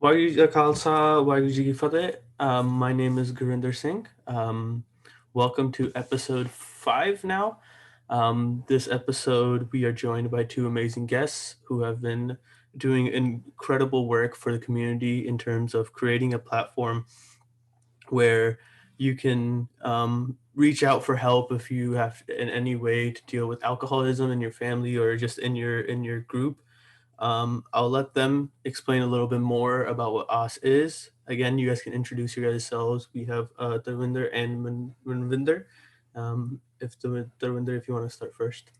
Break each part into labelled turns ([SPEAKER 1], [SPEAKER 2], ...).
[SPEAKER 1] Wagyu ji ka Khalsa, Wagyu ji ki Fateh. My name is Gurinder Singh. Welcome to episode 5 now. This episode, we are joined by two amazing guests who have been doing incredible work for the community in terms of creating a platform where you can reach out for help if you have in any way to deal with alcoholism in your family or just in your group. I'll let them explain a little bit more about what OS is. Again, you guys can introduce yourselves. We have Darwinder and Manvinder. Darwinder, if you want to start first.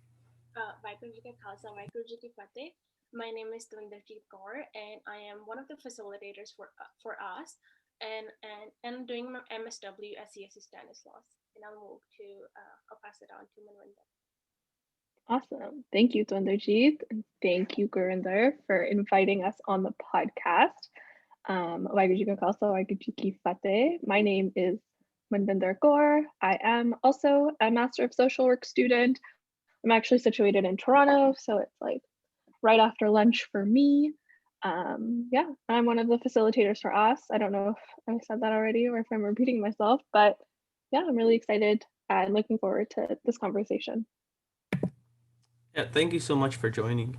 [SPEAKER 2] Vaiguru Ji Ka Khalsa, Vaiguru Ji Ki Fateh. My name is Dwinderjeet Kaur, and I am one of the facilitators for us, and I'm doing my MSW at CSC Stanislaus. And I'll pass it on to Manvinder.
[SPEAKER 3] Awesome. Thank you, Dwanderjeet. And thank you, Gurinder, for inviting us on the podcast. Waheguru Ji Ka Khalsa, Waheguru Ji Ki Fateh. My name is Manvinder Kaur. I am also a Master of Social Work student. I'm actually situated in Toronto, so it's like right after lunch for me. Yeah, I'm one of the facilitators for us. I don't know if I said that already or if I'm repeating myself, but yeah, I'm really excited and looking forward to this conversation.
[SPEAKER 1] Yeah, thank you so much for joining.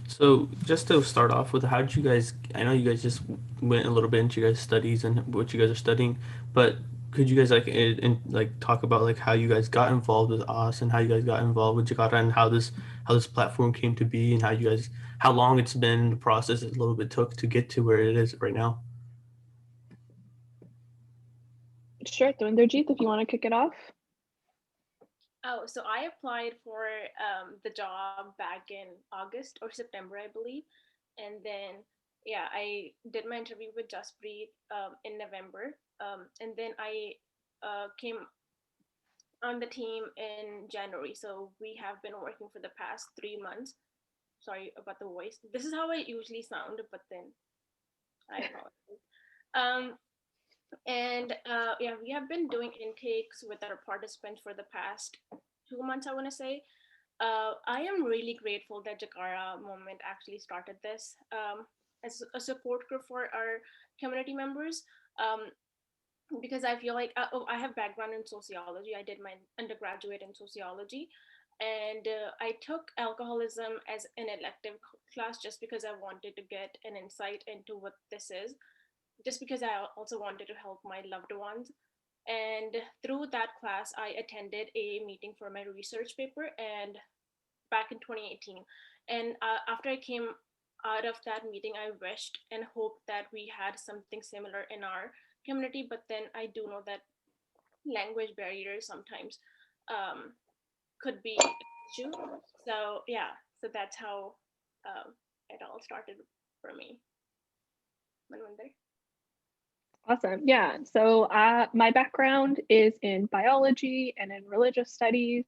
[SPEAKER 1] So just to start off with, how did you guys? I know you guys just went a little bit into your guys' studies and what you guys are studying, but could you guys like talk about like how you guys got involved with us and how you guys got involved with Jakara and how this platform came to be and how long it's been the process it a little bit took to get to where it is right now.
[SPEAKER 3] Sure, Dwanderjeet, if you want to kick it off.
[SPEAKER 2] Oh, so I applied for the job back in August or September, I believe, and then yeah, I did my interview with Jaspreet in November, and then I came on the team in January. So we have been working for the past 3 months. Sorry about the voice. This is how I usually sound, but then I apologize. Um, and yeah, we have been doing intakes with our participants for the past 2 months, I want to say. I am really grateful that Jakara Moment actually started this as a support group for our community members. Because I feel like I have background in sociology. I did my undergraduate in sociology, and I took alcoholism as an elective class just because I wanted to get an insight into what this is, just because I also wanted to help my loved ones. And through that class, I attended a meeting for my research paper, and back in 2018. And after I came out of that meeting, I wished and hoped that we had something similar in our community. But then I do know that language barriers sometimes um, could be an issue. So yeah, so that's how it all started for me. Manvinder?
[SPEAKER 3] Awesome. Yeah. So my background is in biology and in religious studies,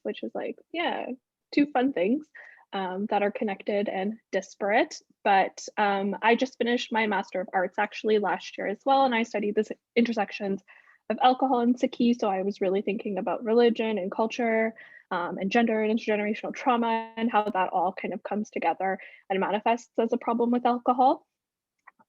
[SPEAKER 3] which is like, yeah, two fun things that are connected and disparate. But I just finished my Master of Arts actually last year as well. And I studied the intersections of alcohol and psyche. So I was really thinking about religion and culture and gender and intergenerational trauma and how that all kind of comes together and manifests as a problem with alcohol.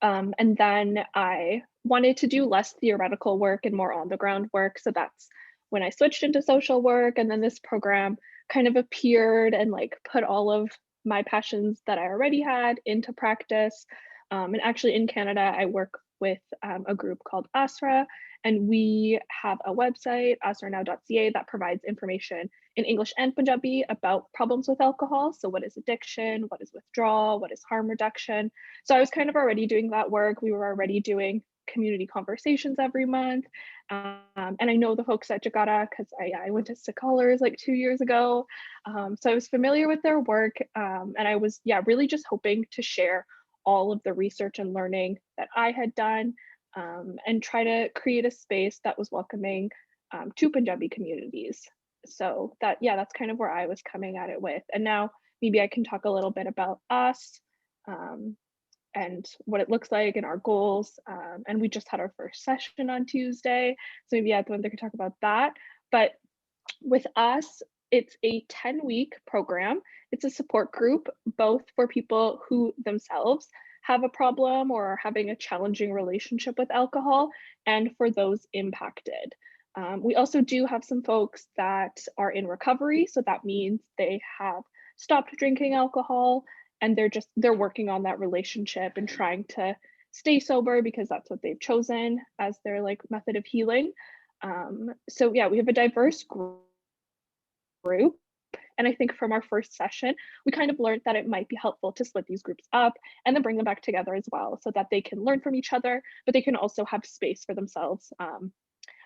[SPEAKER 3] And then I wanted to do less theoretical work and more on the ground work. So that's when I switched into social work. And then this program kind of appeared and like put all of my passions that I already had into practice. And actually, in Canada, I work with a group called ASRA, and we have a website, asranow.ca, that provides information in English and Punjabi about problems with alcohol. So, what is addiction? What is withdrawal? What is harm reduction? So I was kind of already doing that work. We were already doing community conversations every month. And I know the folks at Jakara because I went to scholars like 2 years ago. So I was familiar with their work. And I was, yeah, really just hoping to share all of the research and learning that I had done and try to create a space that was welcoming to Punjabi communities. So that, yeah, that's kind of where I was coming at it with. And now maybe I can talk a little bit about us. Um, and what it looks like and our goals. And we just had our first session on Tuesday. So maybe at the end they could talk about that. But with us, it's a 10-week program. It's a support group, both for people who themselves have a problem or are having a challenging relationship with alcohol, and for those impacted. We also do have some folks that are in recovery, so that means they have stopped drinking alcohol and they're working on that relationship and trying to stay sober because that's what they've chosen as their like method of healing. So yeah, we have a diverse group. And I think from our first session, we kind of learned that it might be helpful to split these groups up and then bring them back together as well so that they can learn from each other, but they can also have space for themselves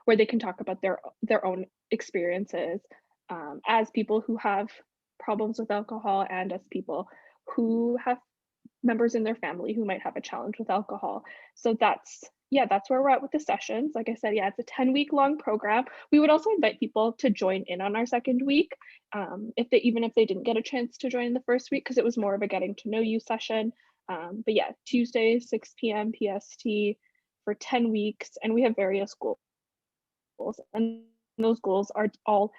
[SPEAKER 3] where they can talk about their own experiences as people who have problems with alcohol and as people who have members in their family who might have a challenge with alcohol. So that's where we're at with the sessions. Like I said, yeah, it's a 10-week long program. We would also invite people to join in on our second week, if they didn't get a chance to join the first week, because it was more of a getting to know you session. But yeah, Tuesday, 6 p.m. PST for 10 weeks, and we have various goals, and those goals are all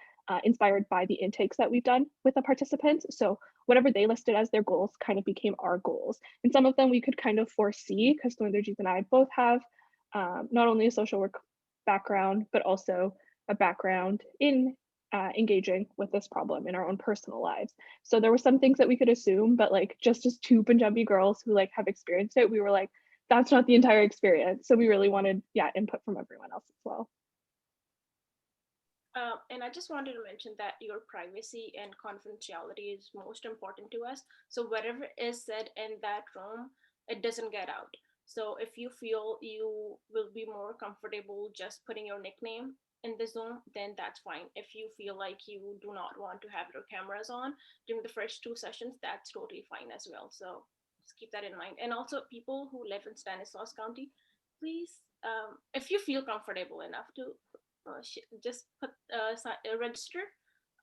[SPEAKER 3] inspired by the intakes that we've done with the participants. So whatever they listed as their goals kind of became our goals. And some of them we could kind of foresee because Northern and I both have not only a social work background, but also a background in engaging with this problem in our own personal lives. So there were some things that we could assume, but like just as two Punjabi girls who like have experienced it, we were like, that's not the entire experience. So we really wanted, yeah, input from everyone else as well.
[SPEAKER 2] And I just wanted to mention that your privacy and confidentiality is most important to us. So whatever is said in that room, it doesn't get out. So if you feel you will be more comfortable just putting your nickname in the Zoom, then that's fine. If you feel like you do not want to have your cameras on during the first two sessions, that's totally fine as well. So just keep that in mind. And also, people who live in Stanislaus County, please, if you feel comfortable enough to just register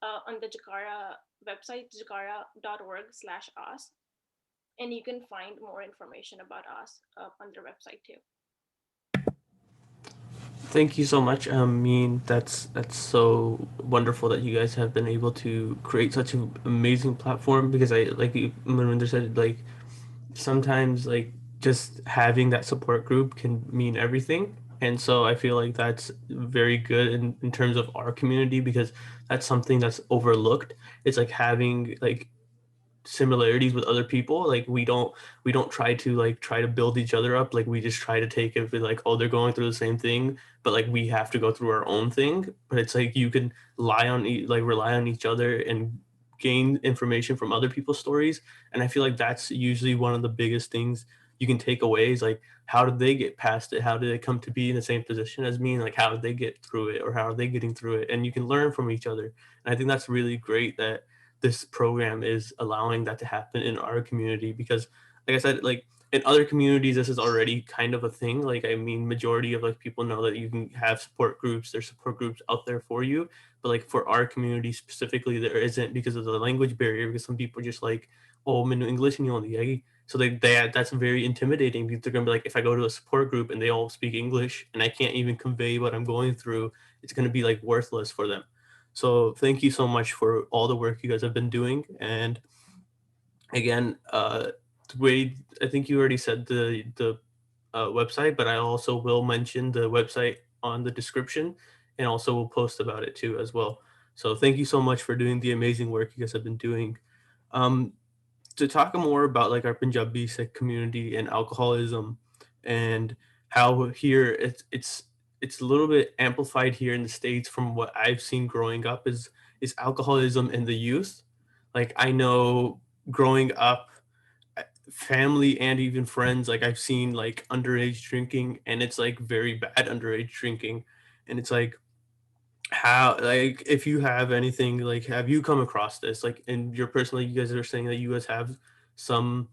[SPEAKER 2] on the Jakara website, jakara.org/us, and you can find more information about us on their website too.
[SPEAKER 1] Thank you so much. I mean, that's so wonderful that you guys have been able to create such an amazing platform because like Marinder said, like sometimes like just having that support group can mean everything. And so I feel like that's very good in terms of our community because that's something that's overlooked. It's like having like similarities with other people. Like we don't try to build each other up. Like we just try to take it with like, oh, they're going through the same thing, but like we have to go through our own thing. But it's like you can rely on each other and gain information from other people's stories. And I feel like that's usually one of the biggest things you can take away is like, how did they get past it? How did they come to be in the same position as me? And like how did they get through it, or how are they getting through it? And you can learn from each other. And I think that's really great that this program is allowing that to happen in our community because like I said, like in other communities this is already kind of a thing. Like I mean, majority of like people know that you can have support groups, there's support groups out there for you, but like for our community specifically there isn't because of the language barrier, because some people are just like, oh, I'm in English and you only, so they that's very intimidating because they're gonna be like, if I go to a support group and they all speak English and I can't even convey what I'm going through, it's gonna be like worthless for them. So thank you so much for all the work you guys have been doing. And again, Wade, I think you already said the website, but I also will mention the website on the description, and also we'll post about it too as well. So thank you so much for doing the amazing work you guys have been doing. Um, to talk more about like our Punjabi Sikh community and alcoholism, and how here it's a little bit amplified here in the States from what I've seen growing up is alcoholism in the youth. Like I know growing up, family and even friends, like I've seen like underage drinking, and it's like very bad underage drinking. And it's like, how, like if you have anything, like have you come across this like in your personal, you guys are saying that you guys have some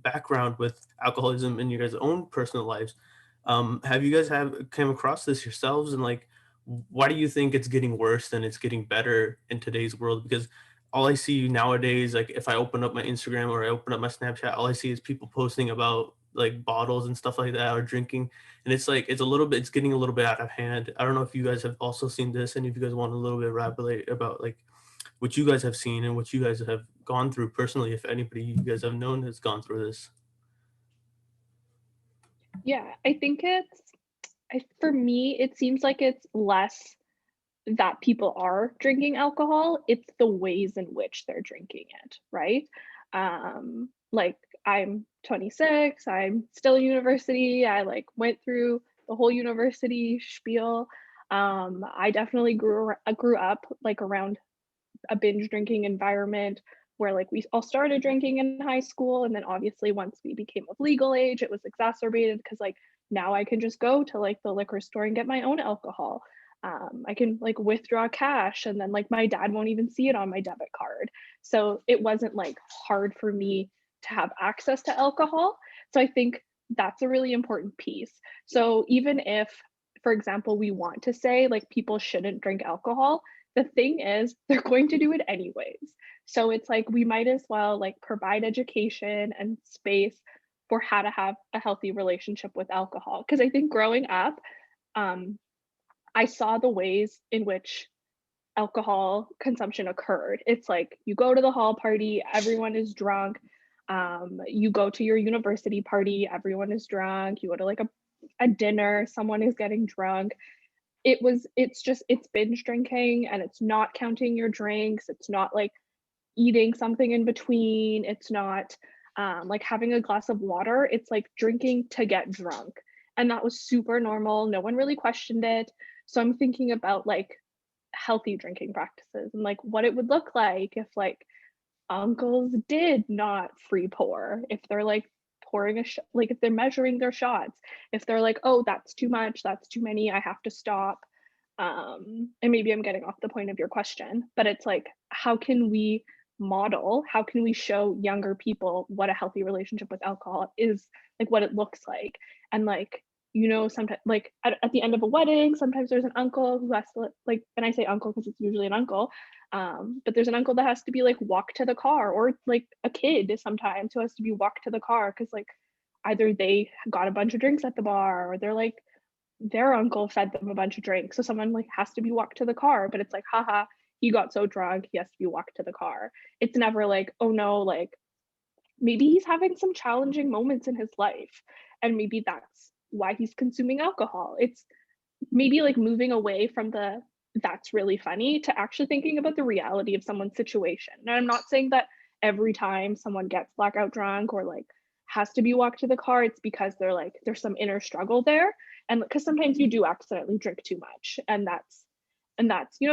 [SPEAKER 1] background with alcoholism in your guys own personal lives. Have you guys have came across this yourselves, and like why do you think it's getting worse than it's getting better in today's world? Because all I see nowadays, like if I open up my Instagram or I open up my Snapchat, all I see is people posting about like bottles and stuff like that, or drinking. And it's like it's getting a little bit out of hand. I don't know if you guys have also seen this, and if you guys want a little bit of elaborate about like what you guys have seen and what you guys have gone through personally, if anybody you guys have known has gone through this.
[SPEAKER 3] Yeah, I think for me, it seems like it's less that people are drinking alcohol, it's the ways in which they're drinking it, right? Like I'm 26, I'm still in university, I like went through the whole university spiel. I definitely grew up like around a binge drinking environment where like we all started drinking in high school, and then obviously once we became of legal age it was exacerbated because like now I can just go to like the liquor store and get my own alcohol. I can like withdraw cash and then like my dad won't even see it on my debit card, so it wasn't like hard for me to have access to alcohol. So I think that's a really important piece. So even if, for example, we want to say like people shouldn't drink alcohol, the thing is they're going to do it anyways. So it's like we might as well like provide education and space for how to have a healthy relationship with alcohol, because I think growing up, um, I saw the ways in which alcohol consumption occurred. It's like you go to the hall party, everyone is drunk. You go to your university party, everyone is drunk. You go to like a dinner, someone is getting drunk. It's binge drinking, and it's not counting your drinks. It's not like eating something in between. It's not like having a glass of water. It's like drinking to get drunk. And that was super normal. No one really questioned it. So I'm thinking about like healthy drinking practices and like what it would look like if like uncles did not free pour, if they're like pouring like if they're measuring their shots, if they're like, oh, that's too much, that's too many, I have to stop. And maybe I'm getting off the point of your question, but it's like, how can we show younger people what a healthy relationship with alcohol is, like what it looks like. And like, sometimes like at the end of a wedding, sometimes there's an uncle who has to like, and I say uncle because it's usually an uncle, but there's an uncle that has to be like walked to the car, or like a kid sometimes who has to be walked to the car because like either they got a bunch of drinks at the bar, or they're like their uncle fed them a bunch of drinks, so someone like has to be walked to the car. But it's like, haha, he got so drunk he has to be walked to the car. It's never like, oh no, like maybe he's having some challenging moments in his life and maybe that's why he's consuming alcohol. It's maybe like moving away from the that's really funny to actually thinking about the reality of someone's situation. And I'm not saying that every time someone gets blackout drunk or like has to be walked to the car, it's because they're like there's some inner struggle there. And because sometimes you do accidentally drink too much, and that's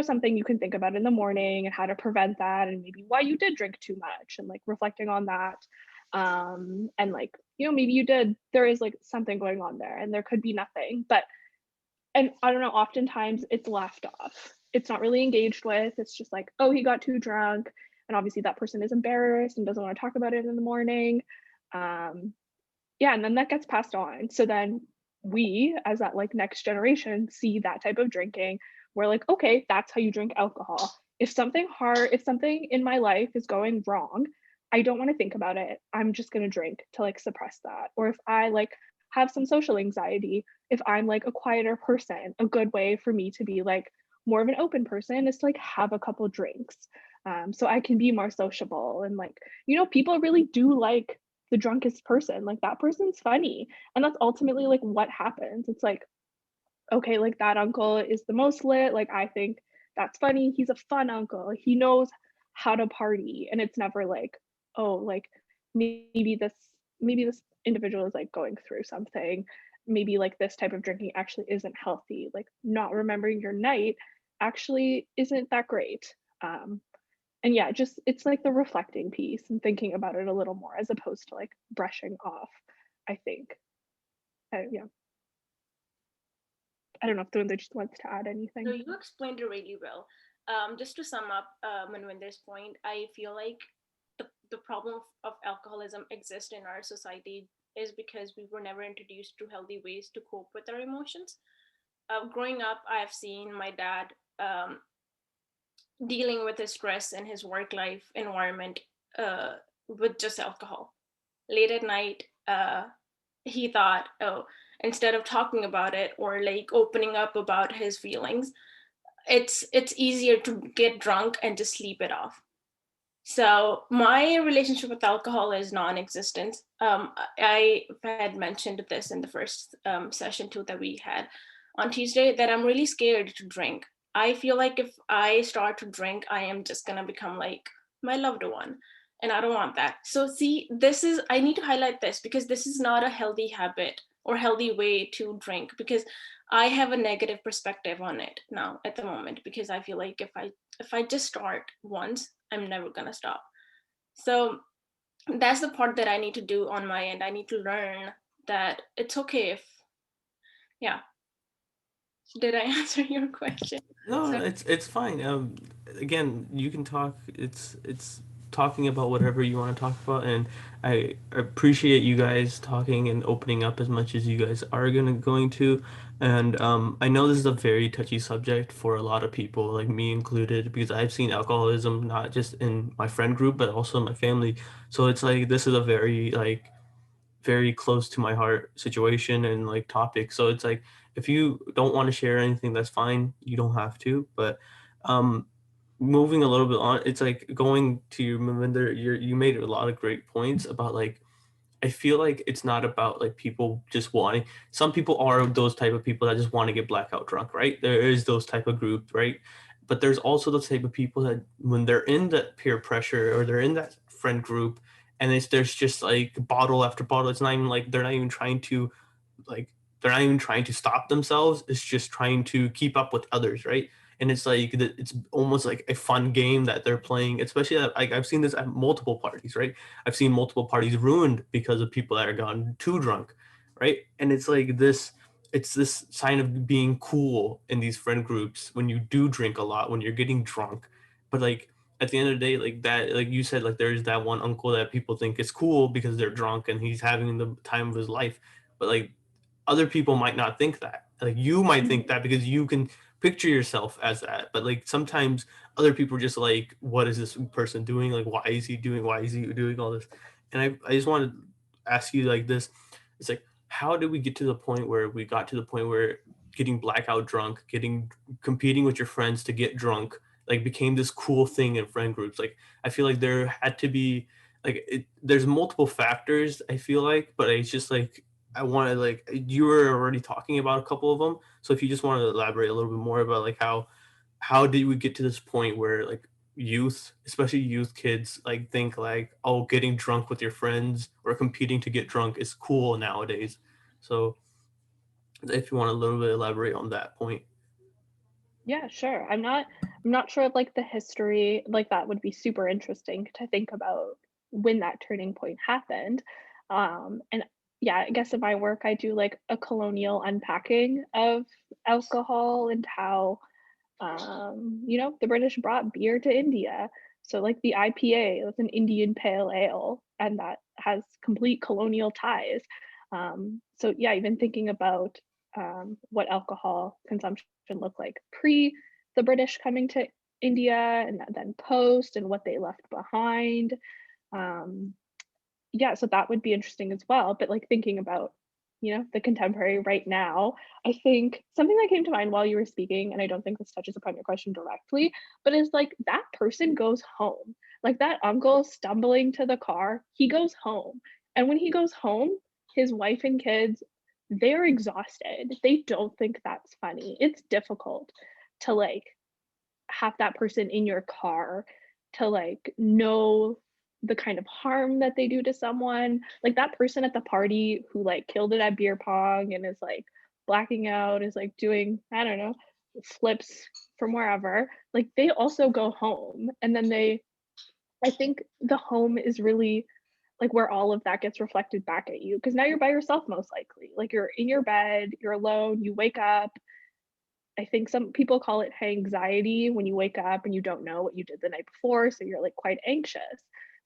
[SPEAKER 3] something you can think about in the morning and how to prevent that, and maybe why you did drink too much and like reflecting on that. And like maybe there is like something going on there and there could be nothing, but and I don't know, oftentimes it's laughed off. It's not really engaged with. It's just like, oh, he got too drunk. And obviously that person is embarrassed and doesn't want to talk about it in the morning. Um, yeah, and then that gets passed on. So then we, as that like next generation, see that type of drinking. We're like, okay, that's how you drink alcohol. If something in my life is going wrong, I don't want to think about it. I'm just gonna drink to like suppress that. Or if I like have some social anxiety, if I'm like a quieter person, a good way for me to be like more of an open person is to like have a couple drinks. So I can be more sociable. And like, people really do like the drunkest person. Like that person's funny. And that's ultimately like what happens. It's like, okay, like that uncle is the most lit. Like I think that's funny. He's a fun uncle. He knows how to party. And it's never like, oh, like maybe this maybe this individual is like going through something. Maybe like this type of drinking actually isn't healthy. Like not remembering your night actually isn't that great. And yeah, just it's like the reflecting piece and thinking about it a little more as opposed to like brushing off, I think. Yeah, I don't know if the one that just wants to add
[SPEAKER 2] No,
[SPEAKER 3] anything.
[SPEAKER 2] you explained it really well. Just to sum up Manvinder's point, I feel like the problem of alcoholism exists in our society is because we were never introduced to healthy ways to cope with our emotions. Growing up, I have seen my dad dealing with his stress in his work life environment with just alcohol. Late at night, he thought, oh, instead of talking about it or like opening up about his feelings, it's easier to get drunk and just sleep it off. So my relationship with alcohol is non-existent. I had mentioned this in the first session too that we had on Tuesday, that I'm really scared to drink. I feel like if I start to drink, I am just gonna become like my loved one, and I don't want that. So see, this is, I need to highlight this because this is not a healthy habit or healthy way to drink, because I have a negative perspective on it now at the moment, because I feel like if I just start once, I'm never gonna stop. So that's the part that I need to do on my end. I need to learn that it's okay if, yeah. Did I answer your question?
[SPEAKER 1] No,
[SPEAKER 2] So
[SPEAKER 1] it's fine. Again, you can talk. It's talking about whatever you want to talk about, and I appreciate you guys talking and opening up as much as you guys are going to. And I know this is a very touchy subject for a lot of people, like me included, because I've seen alcoholism not just in my friend group but also in my family. So it's like this is a very very close to my heart situation and like topic. So it's like if you don't want to share anything, that's fine. You don't have to. But um moving a little bit on, it's like going to your Melinda, you made a lot of great points about like I feel like it's not about like people just wanting. Some people are those type of people that just want to get blackout drunk, right? There is those type of group, right? But there's also those type of people that when they're in that peer pressure or they're in that friend group, and there's just like bottle after bottle. It's not even like they're not even trying to like they're not even trying to stop themselves. It's just trying to keep up with others, right? And it's like it's almost like a fun game that they're playing. Especially like I've seen this at multiple parties, right? I've seen multiple parties ruined because of people that are gone too drunk, right? And it's like this. It's this sign of being cool in these friend groups when you do drink a lot, when you're getting drunk. But like at the end of the day, like that, like you said, like there's that one uncle that people think is cool because they're drunk and he's having the time of his life. But like other people might not think that. Like you might think
[SPEAKER 3] Mhm.
[SPEAKER 1] that because you can picture yourself as that. But like sometimes other people are just like, what is this person doing? Like why is he doing all this? And I just want to ask you like this. It's like, how did we get to the point where we got to the point where getting blackout drunk, getting competing with your friends to get drunk, like became this cool thing in friend groups? Like I feel like there had to be there's multiple factors I feel like, but it's just like I want to like you were already talking about a couple of them. So if you just want to elaborate a little bit more about like how did we get to this point where like youth, especially youth kids, like think like oh getting drunk with your friends or competing to get drunk is cool nowadays. So if you want a little bit elaborate on that point.
[SPEAKER 3] Yeah, sure. I'm not sure of like the history, like that would be super interesting to think about when that turning point happened. And yeah, I guess in my work I do like a colonial unpacking of alcohol and how the British brought beer to India. So like the IPA, that's an Indian pale ale, and that has complete colonial ties. So yeah, even thinking about what alcohol consumption looked like pre the British coming to India and then post and what they left behind. Um, yeah, so that would be interesting as well. But like thinking about, the contemporary right now, I think something that came to mind while you were speaking, and I don't think this touches upon your question directly, but is like that person goes home. Like that uncle stumbling to the car, he goes home. And when he goes home, his wife and kids, they're exhausted. They don't think that's funny. It's difficult to like have that person in your car to like know the kind of harm that they do to someone. Like that person at the party who like killed it at beer pong and is like blacking out, is like doing, I don't know, flips from wherever. Like they also go home. And then I think the home is really like where all of that gets reflected back at you because now you're by yourself most likely. Like you're in your bed, you're alone, you wake up, I think some people call it anxiety when you wake up and you don't know what you did the night before, so you're like quite anxious.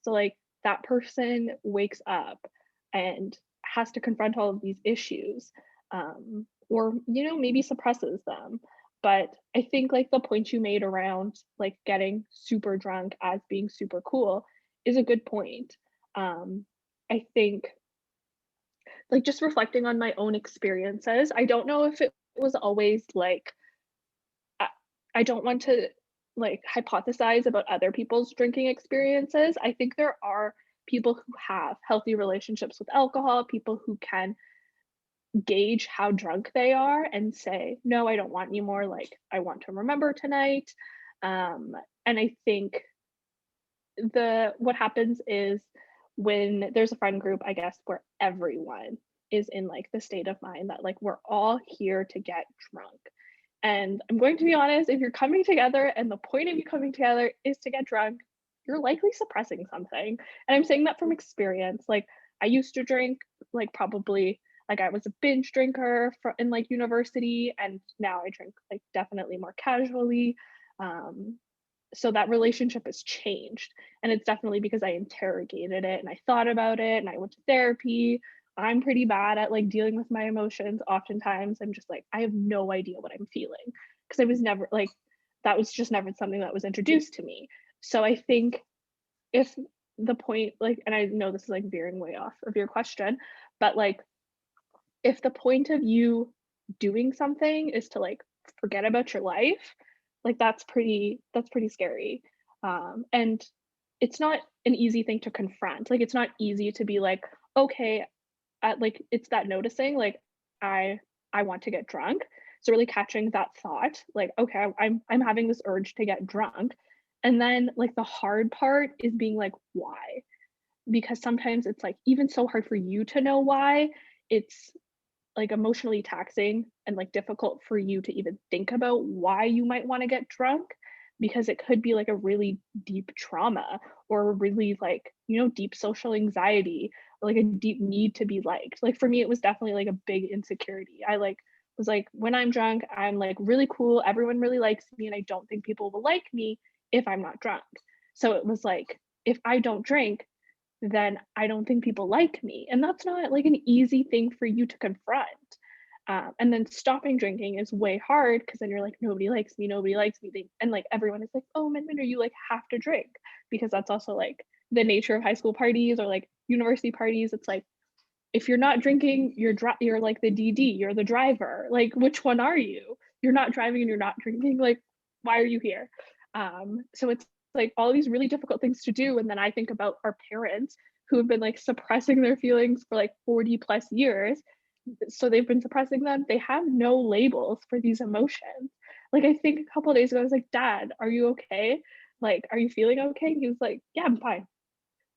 [SPEAKER 3] So like that person wakes up and has to confront all of these issues, or maybe suppresses them. But I think like the point you made around like getting super drunk as being super cool is a good point. Um, I think like just reflecting on my own experiences, I don't know if it was always like I I don't want to. like hypothesize about other people's drinking experiences. I think there are people who have healthy relationships with alcohol, people who can gauge how drunk they are and say, no, I don't want any more. Like, I want to remember tonight. And I think what happens is when there's a friend group, I guess, where everyone is in like the state of mind that like we're all here to get drunk. And I'm going to be honest, if you're coming together and the point of you coming together is to get drunk, you're likely suppressing something. And I'm saying that from experience. Like, I used to drink, like, probably, like, I was a binge drinker in like university, and now I drink like definitely more casually. Um, so that relationship has changed, and it's definitely because I interrogated it and I thought about it and I went to therapy. I'm pretty bad at like dealing with my emotions. Oftentimes I'm just like, I have no idea what I'm feeling, because I was never like, that was just never something that was introduced to me. So I think if the point, like, and I know this is like veering way off of your question, but like, if the point of you doing something is to like forget about your life, like that's pretty scary. And it's not an easy thing to confront. Like, it's not easy to be like, okay, like, it's that noticing, like, I I want to get drunk. So really catching that thought, like, okay, I'm having this urge to get drunk. And then like the hard part is being like, why? Because sometimes it's like even so hard for you to know why. It's like emotionally taxing and like difficult for you to even think about why you might want to get drunk, because it could be like a really deep trauma, or a really like, deep social anxiety, or like a deep need to be liked. Like for me it was definitely like a big insecurity. I like was like, when I'm drunk I'm like really cool, everyone really likes me, and I don't think people will like me if I'm not drunk. So it was like, if I don't drink, then I don't think people like me. And that's not like an easy thing for you to confront. And then stopping drinking is way hard, because then you're like, nobody likes me, nobody likes me. And like everyone is like, oh, Minminder, you like have to drink, because that's also like the nature of high school parties or like university parties. It's like, if you're not drinking, you're like the DD, you're the driver. Like, which one are you? You're not driving and you're not drinking. Like, why are you here? So it's like all these really difficult things to do. And then I think about our parents who have been like suppressing their feelings for like 40 plus years. So they've been suppressing them. They have no labels for these emotions. Like, I think a couple of days ago, I was like, Dad, are you okay? Like, are you feeling okay? He was like, yeah, I'm fine.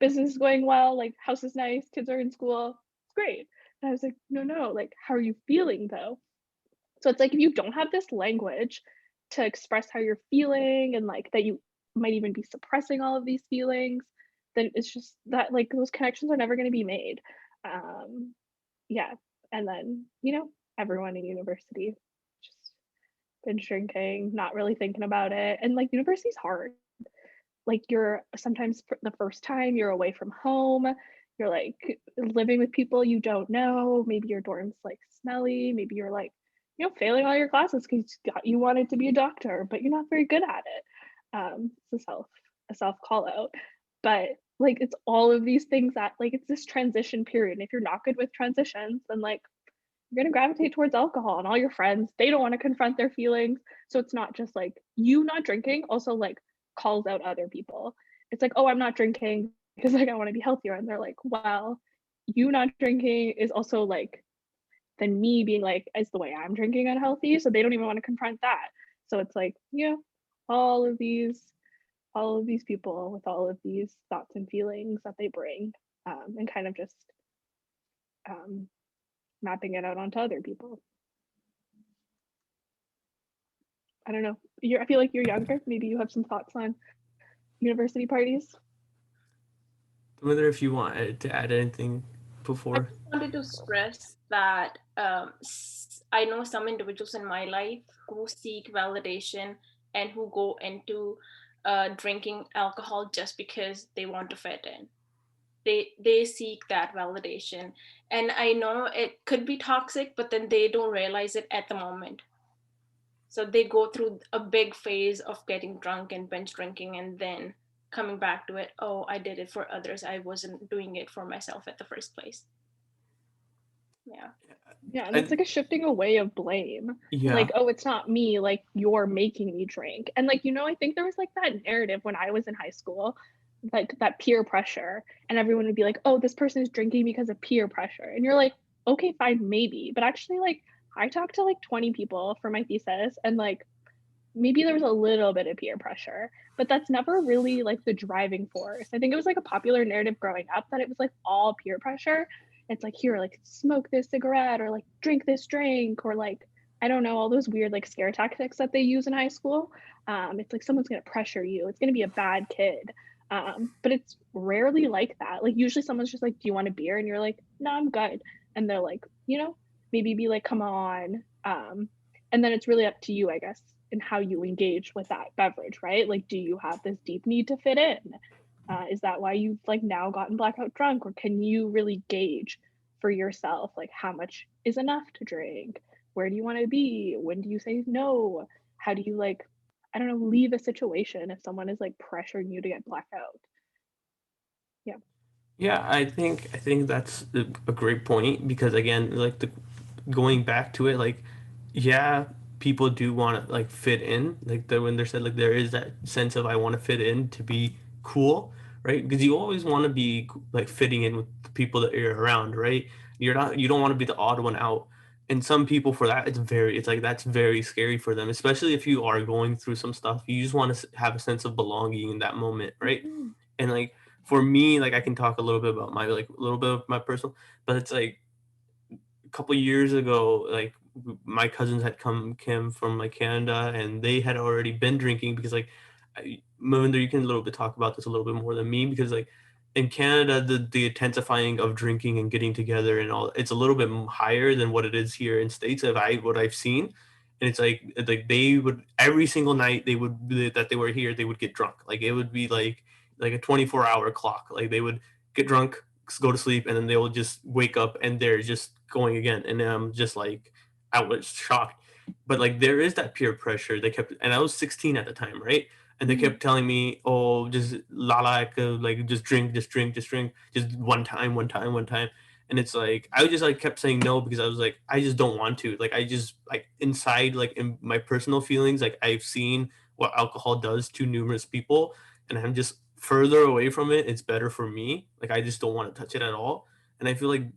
[SPEAKER 3] Business is going well, like house is nice, kids are in school, it's great. And I was like, no, no, like, how are you feeling though? So it's like, if you don't have this language to express how you're feeling, and like that you might even be suppressing all of these feelings, then it's just that like those connections are never going to be made. um yeah. And then, everyone in university just been drinking, not really thinking about it. And like university's hard. Like, you're sometimes for the first time you're away from home, you're like living with people you don't know, maybe your dorm's like smelly, maybe you're like, failing all your classes because you wanted to be a doctor but you're not very good at it. It's a self call out. But like, it's all of these things that like, it's this transition period, and if you're not good with transitions, then like you're going to gravitate towards alcohol, and all your friends, they don't want to confront their feelings. So it's not just like you not drinking also like calls out other people. It's like, oh, I'm not drinking because like I want to be healthier, and they're like, well, you not drinking is also like, then me being like, is the way I'm drinking unhealthy? So they don't even want to confront that. So it's like, all of these all of these people with all of these thoughts and feelings that they bring, and kind of just um, mapping it out onto other people. I don't know. I feel like you're younger. Maybe you have some thoughts on university parties.
[SPEAKER 1] I wonder if you want to add anything
[SPEAKER 2] I
[SPEAKER 1] before.
[SPEAKER 2] just wanted to stress that I know some individuals in my life who seek validation and who go into drinking alcohol just because they want to fit in. They seek that validation, and I know it could be toxic, but then they don't realize it at the moment. So they go through a big phase of getting drunk and binge drinking, and then coming back to it. Oh, I did it for others. I wasn't doing it for myself at the first place. Yeah.
[SPEAKER 3] Yeah, and it's
[SPEAKER 1] I,
[SPEAKER 3] like a shifting away of blame. Like,
[SPEAKER 1] yeah,
[SPEAKER 3] oh, it's not me, like you're making me drink. And like, I think there was like that narrative when I was in high school, like that peer pressure, and everyone would be like, "Oh, this person is drinking because of peer pressure." And you're like, "Okay, fine, maybe." But actually like I talked to like 20 people for my thesis, and like maybe there was a little bit of peer pressure, but that's never really like the driving force. I think it was like a popular narrative growing up that it was like all peer pressure. It's like, here, like smoke this cigarette or like drink this drink or like, I don't know, all those weird like scare tactics that they use in high school. It's like someone's going to pressure you. It's going to be a bad kid. But it's rarely like that. Like usually someone's just like, do you want a beer? And you're like, no, I'm good. And they're like, maybe be like, come on. And then it's really up to you, I guess, and how you engage with that beverage, right? Like, do you have this deep need to fit in? Is that why you've like now gotten blackout drunk, or can you really gauge for yourself like how much is enough to drink? Where do you want to be? When do you say no? How do you like, I don't know, leave a situation if someone is like pressuring you to get blackout? Yeah.
[SPEAKER 1] yeah. I think that's a great point because again, like the going back to it, like yeah, people do want to like fit in, like when they're said like there is that sense of I want to fit in to be cool, right? Because you always want to be like fitting in with the people that you're around, right? You don't want to be the odd one out. And some people for that it's like that's very scary for them, especially if you are going through some stuff. You just want to have a sense of belonging in that moment, right?
[SPEAKER 3] Mhm.
[SPEAKER 1] And like for me, like I can talk a little bit about my like a little bit of my personal, but it's like a couple years ago, like my cousins had came from like Canada, and they had already been drinking because like Movinder, you can a little bit talk about this a little bit more than me because like in Canada, the intensifying of drinking and getting together and all it's a little bit higher than what it is here in States. Of I what I've seen, and it's like they would every single night that they were here they would get drunk. Like it would be like a 24-hour clock. Like they would get drunk, go to sleep, and then they will just wake up and they're just going again. And I'm just like, I was shocked. But like, there is that peer pressure. They kept, and I was 16 at the time, right? And they
[SPEAKER 3] Mhm.
[SPEAKER 1] kept telling me, "Oh, just like just drink, just drink, just drink, just one time, one time, one time." And it's like I just like kept saying no because I was like, I just don't want to. Like I just like inside, like in my personal feelings, like I've seen what alcohol does to numerous people, and I'm just further away from it. It's better for me. Like I just don't want to touch it at all. And I feel like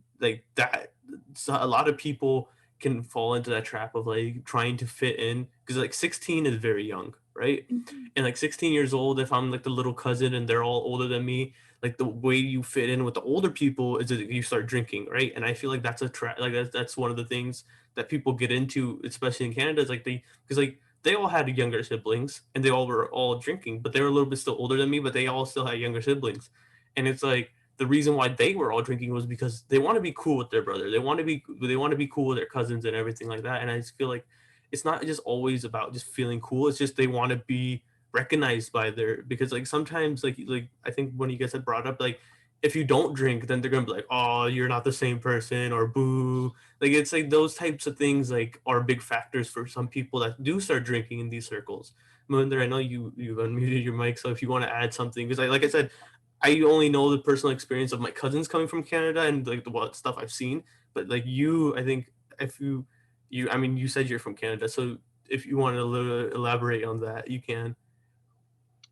[SPEAKER 1] that so a lot of people can fall into that trap of like trying to fit in because like 16 is very young, right?
[SPEAKER 3] Mhm.
[SPEAKER 1] And like 16 years old, if I'm like the little cousin and they're all older than me, like the way you fit in with the older people is that you start drinking, right? And I feel like that's a trap. Like that's one of the things that people get into, especially in Canada, is like because like they all had younger siblings and they all were all drinking, but they were a little bit still older than me, but they all still had younger siblings. And it's like the reason why they were all drinking was because they want to be cool with their brother. They want to be cool with their cousins and everything like that. And I just feel like it's not just always about just feeling cool. It's just they want to be recognized by their because like sometimes like I think when you guys had brought up like if you don't drink then they're gonna be like, oh, you're not the same person or boo. Like it's like those types of things like are big factors for some people that do start drinking in these circles. Melinda, I know you've unmuted your mic, so if you want to add something, because like I said, I only know the personal experience of my cousins coming from Canada and like the what stuff I've seen. But like you, I think if I mean, you said you're from Canada, so if you want to elaborate on that, you can.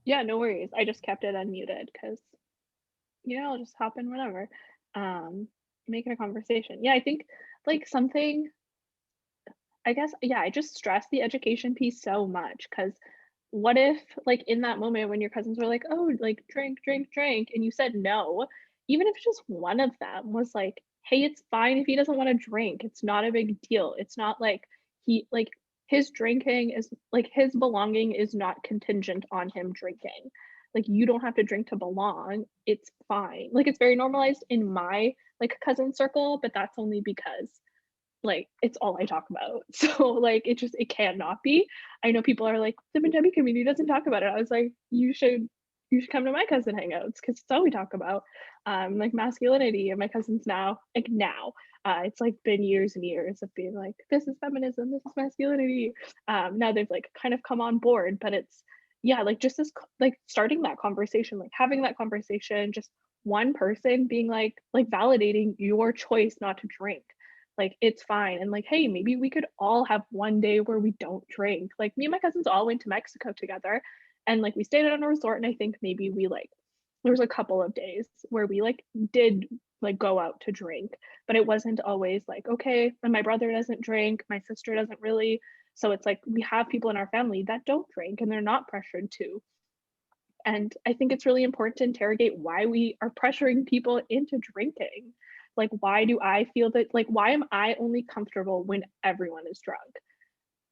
[SPEAKER 3] Yeah, no worries. I just kept it unmuted because I'll just hop in whenever. Um, Make it a conversation. Yeah, I think like something, I guess, yeah, I just stress the education piece so much because what if, like, in that moment when your cousins were like, oh, like, drink, drink, drink, and you said no, even if just one of them was like, hey, it's fine if he doesn't want to drink. It's not a big deal. It's not like like, his drinking is like his belonging is not contingent on him drinking. Like, you don't have to drink to belong. It's fine. Like, it's very normalized in my like cousin circle, but that's only because like it's all I talk about. So like it cannot be. I know people are like the Punjabi community doesn't talk about it. I was like, you should come to my cousin hangouts because it's all we talk about. Like masculinity and my cousins now, like now. It's like been years and years of being like, this is feminism, this is masculinity. Now they've like kind of come on board, but it's yeah, like just this like starting that conversation, like having that conversation, just one person being like validating your choice not to drink like it's fine, and like, hey, maybe we could all have one day where we don't drink. Like me and my cousins all went to Mexico together, and like we stayed at a resort, and I think maybe we like there was a couple of days where we like did like go out to drink, but it wasn't always like, okay, and my brother doesn't drink, my sister doesn't really, so it's like we have people in our family that don't drink and they're not pressured to. And I think it's really important to interrogate why we are pressuring people into drinking. Like, why do I feel that, like, why am I only comfortable when everyone is drunk?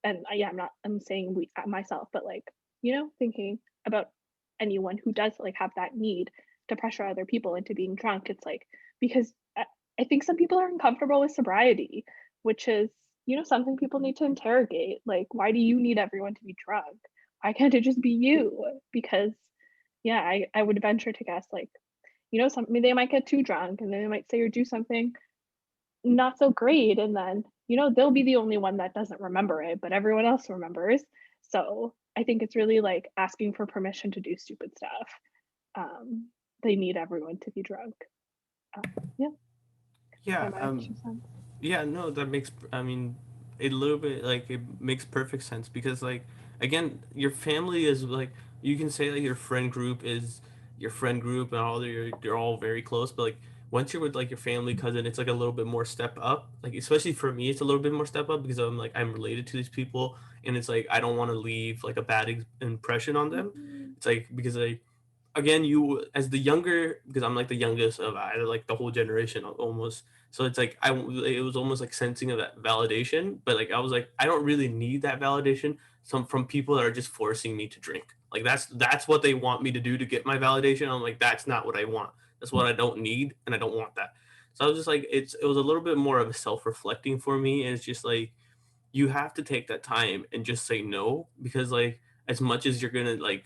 [SPEAKER 3] And yeah, I'm saying we myself, but like, thinking about anyone who does like have that need to pressure other people into being drunk. It's like, because I think some people are uncomfortable with sobriety, which is, something people need to interrogate. Like, why do you need everyone to be drunk? Why can't it just be you? Because yeah, I would venture to guess like, they might get too drunk and then they might say or do something not so great, and then, they'll be the only one that doesn't remember it, but everyone else remembers. So I think it's really like asking for permission to do stupid stuff. They need everyone to be drunk. Yeah,
[SPEAKER 1] Yeah.
[SPEAKER 3] they're my 2 cents.
[SPEAKER 1] Yeah, no, that makes, I mean, a little bit, like, it makes perfect sense because, like, again, your family is like, you can say that your friend group is your friend group and all they're all very close, but like once you're with like your family cousin, it's like a little bit more step up. Like especially for me, it's a little bit more step up because I'm related to these people, and it's like I don't want to leave like a bad impression on them.
[SPEAKER 3] Mhm.
[SPEAKER 1] It's like because I again, you as the younger, because I'm like the youngest of either like the whole generation almost. So it's like it was almost like sensing of that validation, but like I was like I don't really need that validation from people that are just forcing me to drink. Like that's what they want me to do to get my validation. I'm like that's not what I want. That's what I don't need, and I don't want that. So I was just like it was a little bit more of a self reflecting for me, and it's just like you have to take that time and just say no because like as much as you're gonna like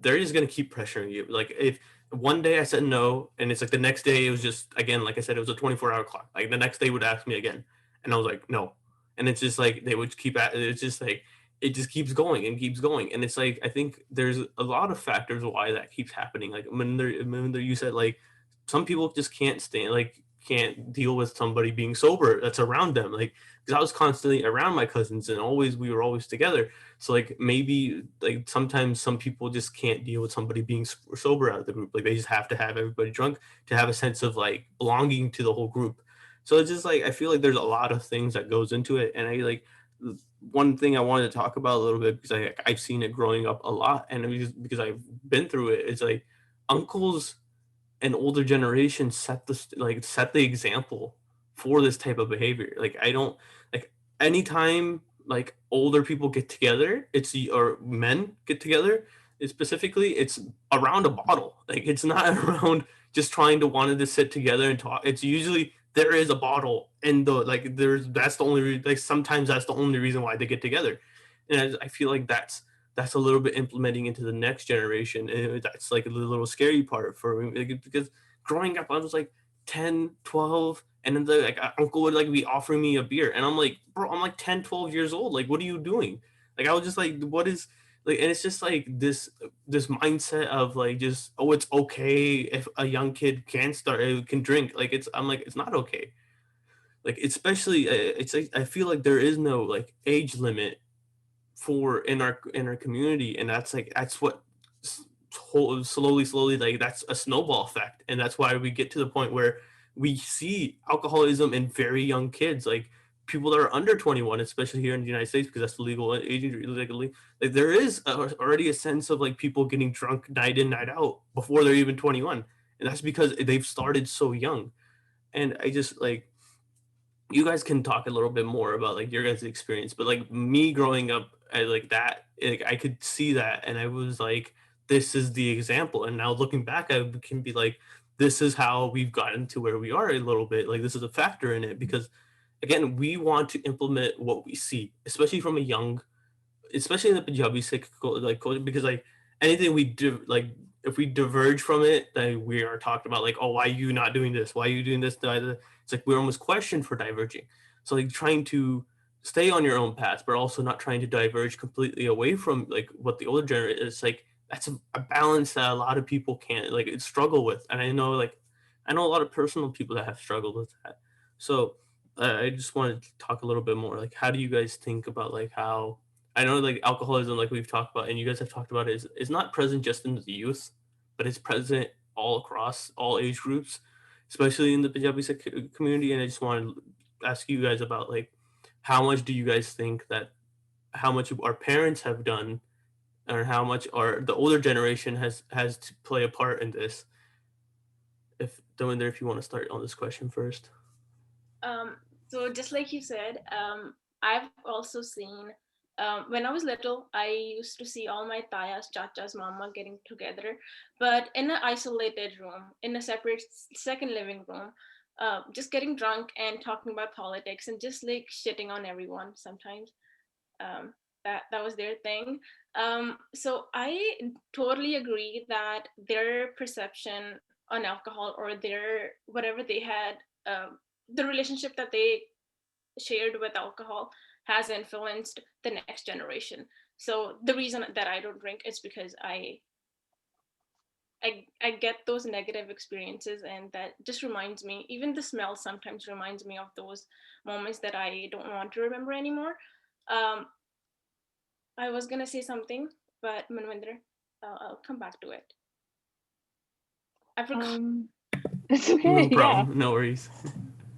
[SPEAKER 1] they're just gonna keep pressuring you. Like if one day I said no, and it's like the next day it was just again, like I said, it was a 24-hour clock. Like the next day would ask me again, and I was like no, and it's just like they would keep at. It's just like it just keeps going and keeps going, and it's like I think there's a lot of factors why that keeps happening. Like when you said like some people just can't stand like can't deal with somebody being sober that's around them. Like because I was constantly around my cousins and always we were always together, so like maybe like sometimes some people just can't deal with somebody being sober out of the group. Like they just have to have everybody drunk to have a sense of like belonging to the whole group. So it's just like I feel like there's a lot of things that goes into it, and I like one thing I wanted to talk about a little bit because I've seen it growing up a lot, and because I've been through it. It's like uncles an older generation set the example for this type of behavior. Like I don't like anytime like older people get together, or men get together, specifically it's around a bottle. Like it's not around just trying to wanted to sit together and talk. It's usually there is a bottle and the like there's that's the only like sometimes that's the only reason why they get together. And I feel like that's a little bit implementing into the next generation, and that's like a little scary part for me like, because growing up I was like 10, 12, and then the like uncle would like be offering me a beer and I'm like bro I'm like 10, 12 years old, like what are you doing? Like I was just like what is like, and it's just like this mindset of like just oh it's okay if a young kid can drink. Like it's I'm like it's not okay. Like especially it's like I feel like there is no like age limit for in our community, and that's like that's what slowly like that's a snowball effect, and that's why we get to the point where we see alcoholism in very young kids, like people that are under 21, especially here in the United States because that's the legal age legally. Like there is already a sense of like people getting drunk night in night out before they're even 21, and that's because they've started so young. And I just like you guys can talk a little bit more about like your guys' experience, but like me growing up I, like that, like, I could see that, and I was like, this is the example. And now looking back, I can be like, this is how we've gotten to where we are a little bit. Like this is a factor in it because again, we want to implement what we see, especially from a young especially in the Punjabi Sikh like culture, because like anything we do, like if we diverge from it, then we are talked about like, oh, why are you not doing this? Why are you doing this? It's like we're almost questioned for diverging. So like trying to stay on your own path, but also not trying to diverge completely away from like what the older generation is like. That's a balance that a lot of people can't struggle with, and I know a lot of personal people that have struggled with that. So I just wanted to talk a little bit more. Like, how do you guys think about like how I know like alcoholism, like we've talked about, and you guys have talked about, is not present just in the youth, but it's present all across all age groups, especially in the Punjabi community. And I just wanted to ask you guys about like how much do you guys think that how much our parents have done, or how much our the older generation has to play a part in this. If Doinder, if you want to start on this question first.
[SPEAKER 2] Um, so just like you said, I've also seen when I was little, I used to see all my tayas, chachas, mama getting together, but in an isolated room, in a separate second living room, just getting drunk and talking about politics and just like shitting on everyone sometimes. Um, that was their thing. So I totally agree that their perception on alcohol or their whatever they had, the relationship that they shared with alcohol has influenced the next generation. So the reason that I don't drink is because I get those negative experiences, and that just reminds me, even the smell sometimes reminds me of those moments that I don't want to remember anymore. um, I was gonna say something, but Manwinder, I'll come back to it. I forgot.
[SPEAKER 3] Um, it's okay,
[SPEAKER 1] No
[SPEAKER 3] yeah.
[SPEAKER 1] problem. No worries.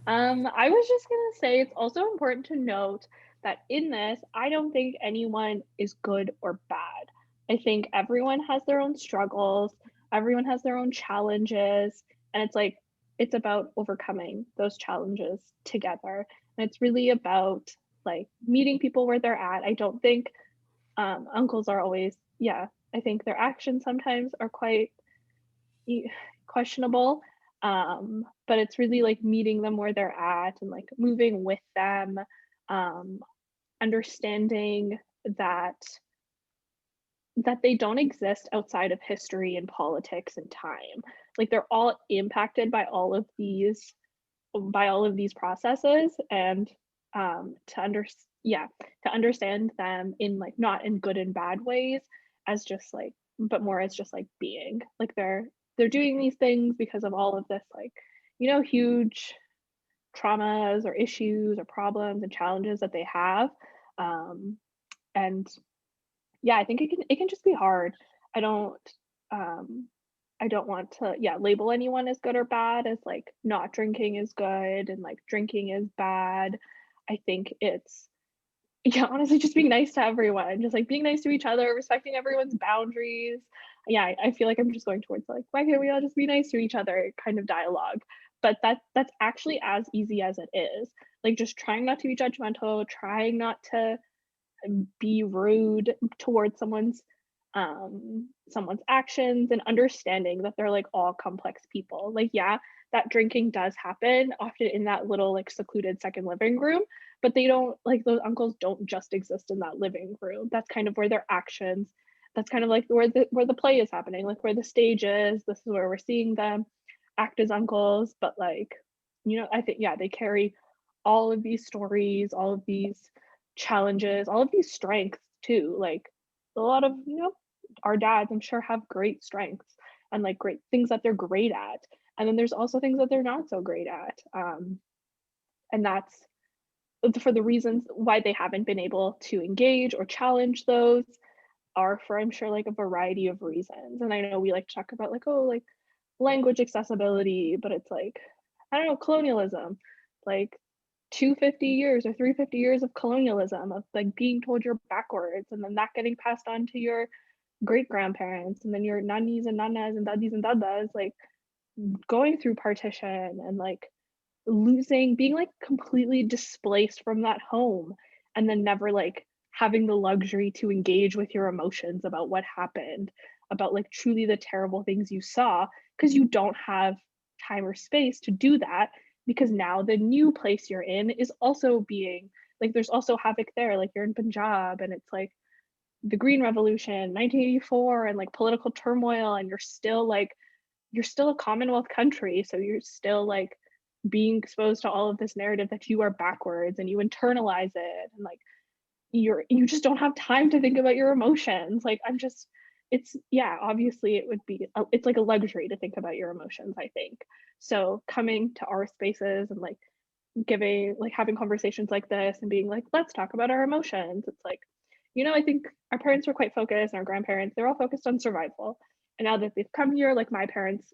[SPEAKER 3] I was just gonna say it's also important to note that in this, I don't think anyone is good or bad. I think everyone has their own struggles, everyone has their own challenges, and it's like it's about overcoming those challenges together. And it's really about like meeting people where they're at. I don't think uncles are always, yeah, I think their actions sometimes are quite e- questionable. But it's really like meeting them where they're at and like moving with them, um, understanding that they don't exist outside of history and politics and time. Like they're all impacted by all of these processes, and to yeah, to understand them in like not in good and bad ways, as just like but more as just like being like they're doing these things because of all of this like huge traumas or issues or problems and challenges that they have. um and yeah, I think it can just be hard. I don't um I don't want to, yeah, label anyone as good or bad, as like not drinking is good and like drinking is bad. I think it's yeah, honestly just being nice to everyone, just like being nice to each other, respecting everyone's boundaries. Yeah, I feel like I'm just going towards like why can't we all just be nice to each other kind of dialogue. But that's actually as easy as it is. Like just trying not to be judgmental, trying not to be rude towards someone's actions, and understanding that they're like all complex people. Like yeah, that drinking does happen often in that little like secluded second living room, but they don't like those uncles don't just exist in that living room. That's kind of where their actions, that's kind of like where the play is happening, like where the stage is. This is where we're seeing them act as uncles. But like I think yeah, they carry all of these stories, all of these challenges, all of these strengths too. Like a lot of, our dads, I'm sure, have great strengths and like great things that they're great at. And then there's also things that they're not so great at. And that's for the reasons why they haven't been able to engage or challenge those are for, I'm sure, like a variety of reasons. And I know we like to talk about like, oh, like language accessibility, but it's like, I don't know, colonialism, like 250 years or 350 years of colonialism, of like being told you're backwards, and then that getting passed on to your great grandparents, and then your nannies and nanas and daddies and dadas, like going through partition and like being like completely displaced from that home, and then never like having the luxury to engage with your emotions about what happened, about like truly the terrible things you saw, because you don't have time or space to do that, because now the new place you're in is also being like there's also havoc there. Like you're in Punjab and it's like the Green Revolution, 1984, and like political turmoil, and you're still a Commonwealth country, so you're still like being exposed to all of this narrative that you are backwards, and you internalize it, and like you just don't have time to think about your emotions. Like it's yeah, obviously it's like a luxury to think about your emotions, I think. So coming to our spaces and like giving like having conversations like this and being like, let's talk about our emotions. It's like, I think our parents were quite focused, and our grandparents, they're all focused on survival. And now that they've come here, like my parents,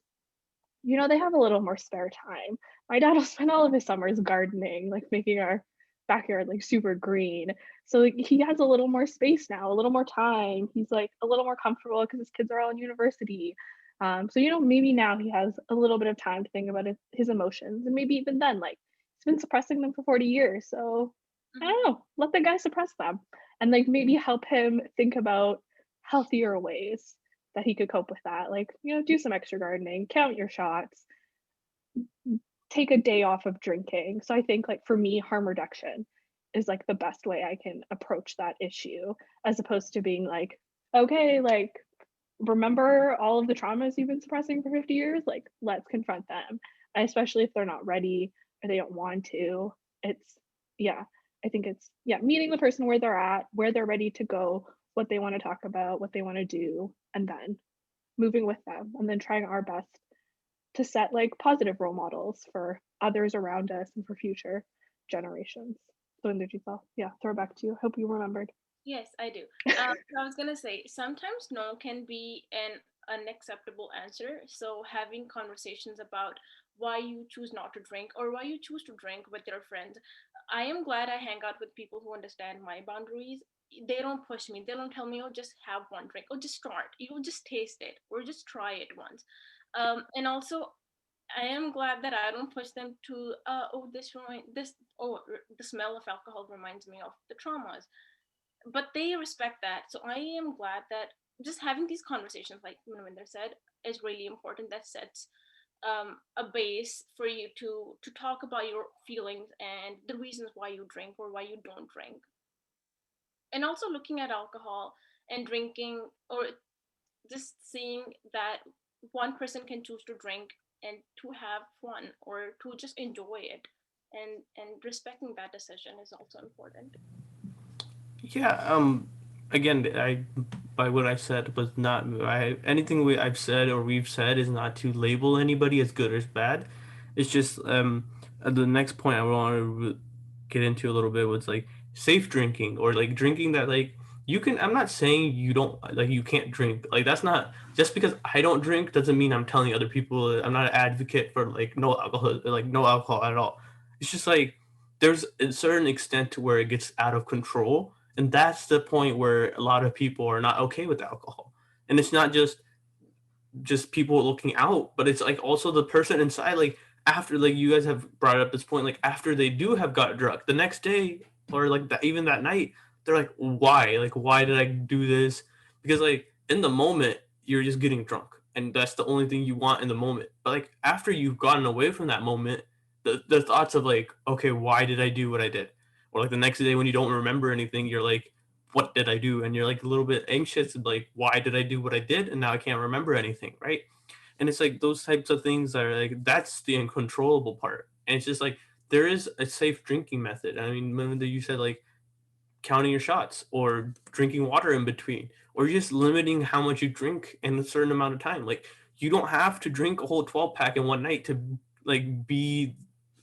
[SPEAKER 3] they have a little more spare time. My dad will spend all of his summers gardening, like making our backyard like super green. So like, he has a little more space now, a little more time. He's like a little more comfortable because his kids are all in university. So maybe now he has a little bit of time to think about his emotions, and maybe even then, like he's been suppressing them for 40 years. So I
[SPEAKER 2] Mhm.
[SPEAKER 3] don't know, let the guy suppress them, and like maybe help him think about healthier ways that he could cope with that. Like, do some extra gardening, count your shots, take a day off of drinking. So I think like for me, harm reduction is like the best way I can approach that issue, as opposed to being like, okay, like remember all of the traumas you've been suppressing for 50 years? Like, let's confront them. Especially if they're not ready or they don't want to. It's, yeah, I think it's, yeah, meeting the person where they're at, where they're ready to go, what they want to talk about, what they want to do, and then moving with them, and then trying our best to set like positive role models for others around us and for future generations. So, Indrajita, yeah, throw it back to you. Hope you remembered.
[SPEAKER 2] Yes, I do. I was gonna say sometimes no can be an unacceptable answer. So having conversations about why you choose not to drink or why you choose to drink with your friends. I am glad I hang out with people who understand my boundaries. They don't push me. They don't tell me, "Oh, just have one drink. Oh, just start. You just taste it, or just try it once." And also, I am glad that I don't push them to, "Oh, the smell of alcohol reminds me of the traumas." But they respect that. So I am glad that just having these conversations, like Manvinder said, is really important. That sets a base for you to talk about your feelings and the reasons why you drink or why you don't drink. And also looking at alcohol and drinking, or just seeing that one person can choose to drink and to have fun or to just enjoy it, and respecting that decision is also important.
[SPEAKER 1] Yeah. Again, I by what I said was not anything I've said or we've said is not to label anybody as good or as bad. It's just the next point I want to get into a little bit was like safe drinking or like drinking that like you can. I'm not saying you don't like you can't drink. Like that's not just because I don't drink doesn't mean I'm telling other people. I'm not an advocate for like no alcohol at all. It's just like there's a certain extent to where it gets out of control, and that's the point where a lot of people are not okay with alcohol. And it's not just people looking out, but it's like also the person inside. Like after, like you guys have brought up this point, like after they do have got drunk, the next day or like that, even that night, they're like, why? Like why did I do this? Because like in the moment you're just getting drunk, and that's the only thing you want in the moment. But like after you've gotten away from that moment, the thoughts of like, okay, why did I do what I did? Or like the next day when you don't remember anything, you're like, what did I do? And you're like a little bit anxious, and like, why did I do what I did? And now I can't remember anything, right? And it's like those types of things are like that's the uncontrollable part. And it's just like there is a safe drinking method. I mean, when you said like counting your shots or drinking water in between or just limiting how much you drink in a certain amount of time. Like you don't have to drink a whole 12 pack in one night to like be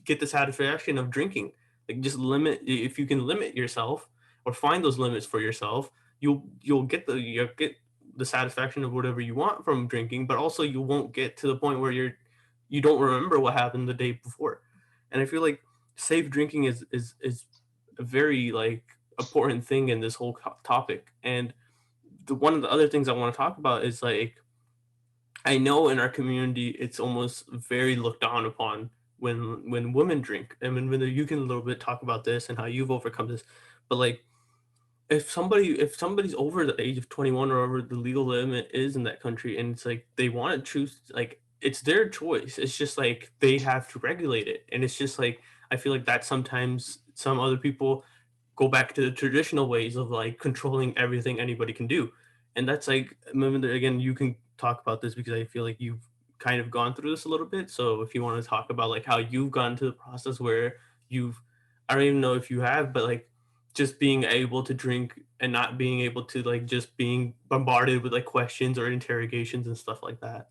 [SPEAKER 1] get the satisfaction of drinking. Like just limit if you can limit yourself or find those limits for yourself, you'll get the satisfaction of whatever you want from drinking, but also you won't get to the point where you don't remember what happened the day before. And I feel like safe drinking is a very like important thing in this whole topic. And one of the other things I want to talk about is like I know in our community it's almost very looked down upon when women drink. I mean, when you can a little bit talk about this and how you've overcome this, but like if somebody's over the age of 21 or over the legal limit is in that country and it's like they want to choose like it's their choice, it's just like they have to regulate it. And it's just like I feel like that sometimes some other people go back to the traditional ways of like controlling everything anybody can do. And that's like again you can talk about this because I feel like you've kind of gone through this a little bit. So if you want to talk about like how you've gone to the process where you've I don't even know if you have, but like just being able to drink and not being able to like just being bombarded with like questions or interrogations and stuff like that.